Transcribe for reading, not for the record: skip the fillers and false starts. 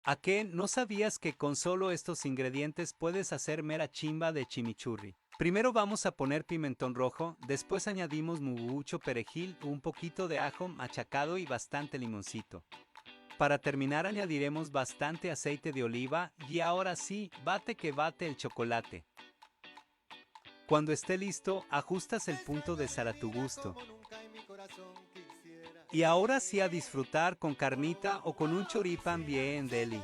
¿A qué no sabías que con solo estos ingredientes puedes hacer mera chimba de chimichurri? Primero vamos a poner pimentón rojo, después añadimos mucho perejil, un poquito de ajo machacado y bastante limoncito. Para terminar añadiremos bastante aceite de oliva y ahora sí, bate que bate el chocolate. Cuando esté listo, ajustas el punto de sal a tu gusto. Y ahora sí a disfrutar con carnita o con un choripán bien deli.